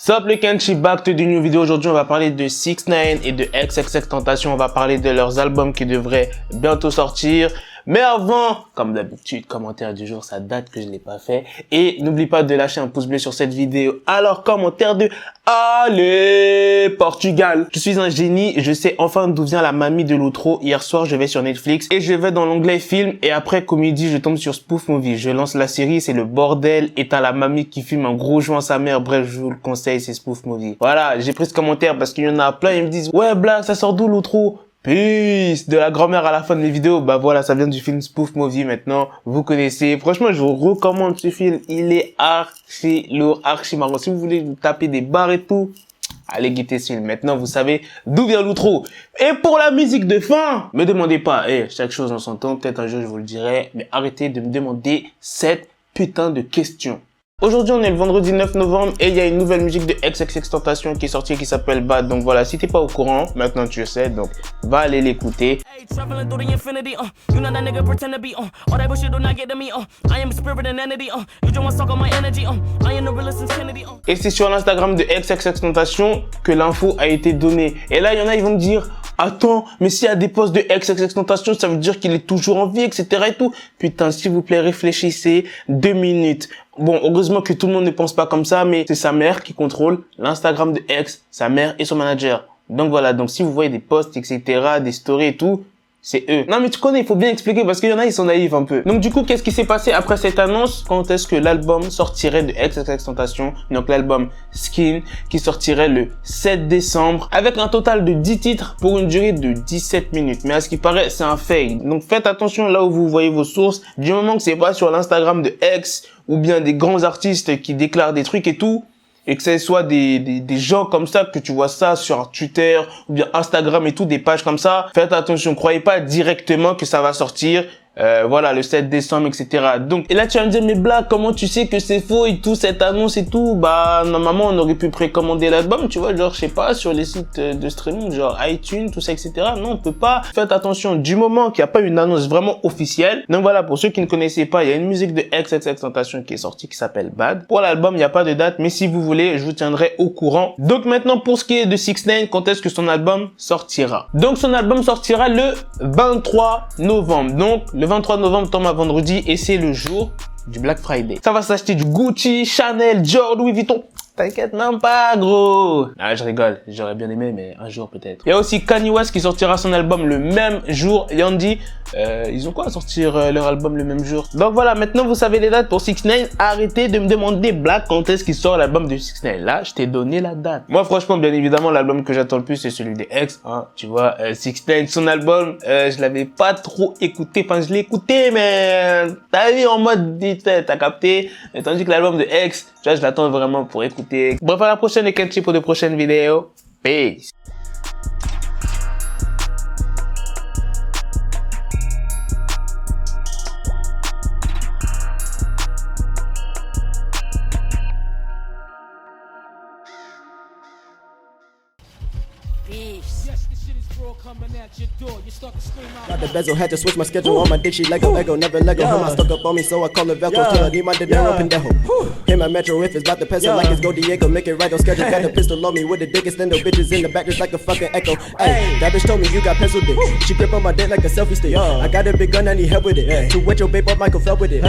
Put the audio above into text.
Sup les Kenshi, back to the new vidéo. Aujourd'hui on va parler de 6ix9ine et de XXXTentacion. On va parler de leurs albums qui devraient bientôt sortir. Mais avant, comme d'habitude, commentaire du jour, ça date que je l'ai pas fait. Et n'oublie pas de lâcher un pouce bleu sur cette vidéo. Alors commentaire de Allez Portugal. Je suis un génie et je sais enfin d'où vient la mamie de l'outro. Hier soir je vais sur Netflix et je vais dans l'onglet film et après comédie je tombe sur Spoof Movie. Je lance la série, c'est le bordel et t'as la mamie qui filme un gros joint à sa mère. Bref, je vous le conseille, c'est Spoof Movie. Voilà, j'ai pris ce commentaire parce qu'il y en a plein, ils me disent ouais Black, ça sort d'où l'outro? Peace de la grand-mère à la fin de mes vidéos. Bah voilà, ça vient du film Spoof Movie maintenant. Vous connaissez. Franchement, je vous recommande ce film. Il est archi lourd, archi marrant. Si vous voulez vous taper des barres et tout, allez guetter ce film. Maintenant, vous savez d'où vient l'outro. Et pour la musique de fin, me demandez pas. Chaque chose en son temps. Peut-être un jour je vous le dirai. Mais arrêtez de me demander cette putain de question. Aujourd'hui, on est le vendredi 9 novembre et il y a une nouvelle musique de XXXTentacion qui est sortie qui s'appelle Bad. Donc voilà, si t'es pas au courant, maintenant tu le sais, donc va aller l'écouter. Et c'est sur l'Instagram de XXXTentacion que l'info a été donnée. Et là, il y en a, ils vont me dire, attends, mais s'il y a des posts de XXXTentacion, ça veut dire qu'il est toujours en vie, etc. et tout. Putain, s'il vous plaît, réfléchissez 2 minutes. Bon, heureusement que tout le monde ne pense pas comme ça, mais c'est sa mère qui contrôle l'Instagram de X, sa mère et son manager. Donc voilà, donc si vous voyez des posts, etc., des stories et tout, c'est eux. Non mais tu connais, il faut bien expliquer parce qu'il y en a, ils sont naïfs un peu. Donc du coup, qu'est-ce qui s'est passé après cette annonce? Quand est-ce que l'album sortirait de XXXTentacion? Donc l'album Skin, qui sortirait le 7 décembre, avec un total de 10 titres pour une durée de 17 minutes. Mais à ce qui paraît, c'est un fake. Donc faites attention là où vous voyez vos sources. Du moment que c'est pas sur l'Instagram de X, ou bien des grands artistes qui déclarent des trucs et tout, et que ce soit des gens comme ça, que tu vois ça sur Twitter ou bien Instagram et tout, des pages comme ça, faites attention, croyez pas directement que ça va sortir, voilà, le 7 décembre, etc. Donc, et là tu vas me dire, mais Black, comment tu sais que c'est faux et tout, cette annonce et tout? Bah, normalement, on aurait pu précommander l'album, tu vois, genre, je sais pas, sur les sites de streaming, genre iTunes, tout ça, etc. Non, on peut pas. Faites attention, du moment qu'il n'y a pas une annonce vraiment officielle. Donc voilà, pour ceux qui ne connaissaient pas, il y a une musique de XXXTentacion qui est sortie, qui s'appelle Bad. Pour l'album, il n'y a pas de date, mais si vous voulez, je vous tiendrai au courant. Donc maintenant, pour ce qui est de 6ix9ine, quand est-ce que son album sortira? Donc son album sortira le 23 novembre. Donc, le 23 novembre tombe à vendredi et c'est le jour du Black Friday. Ça va s'acheter du Gucci, Chanel, Dior, Louis Vuitton. T'inquiète même pas, gros. Ah, je rigole. J'aurais bien aimé, mais un jour peut-être. Il y a aussi Kanye West qui sortira son album le même jour. Yandy, ils ont quoi à sortir leur album le même jour? Donc voilà, maintenant vous savez les dates pour 6ix9ine. Arrêtez de me demander, Black, quand est-ce qu'il sort l'album de 6ix9ine. Là, je t'ai donné la date. Moi, franchement, bien évidemment, l'album que j'attends le plus, c'est celui des X. Hein, tu vois, 6ix9ine, son album, je l'avais pas trop écouté. Enfin, je l'ai écouté, mais t'as vu en mode vite fait, t'as capté. Mais tandis que l'album de X, tu vois, je l'attends vraiment pour écouter. Bref, à la prochaine les Kenshi pour de prochaines vidéos. Peace. Got the bezel, had to switch my schedule on my dick, she Lego, Ego, never Lego. Him, I stuck up on me, so I call her Velcro. Till I need my dinero, pendejo. Him, my metro, if it's about the peso, like it's Go Diego, make it right on schedule. Got the pistol on me with the dick extendo, bitches in the back just like a fucking echo. Hey, that bitch told me you got pencil dick. She grip on my dick like a selfie stick. I got a big gun, I need help with it. To wet your babe up, Michael fell with it.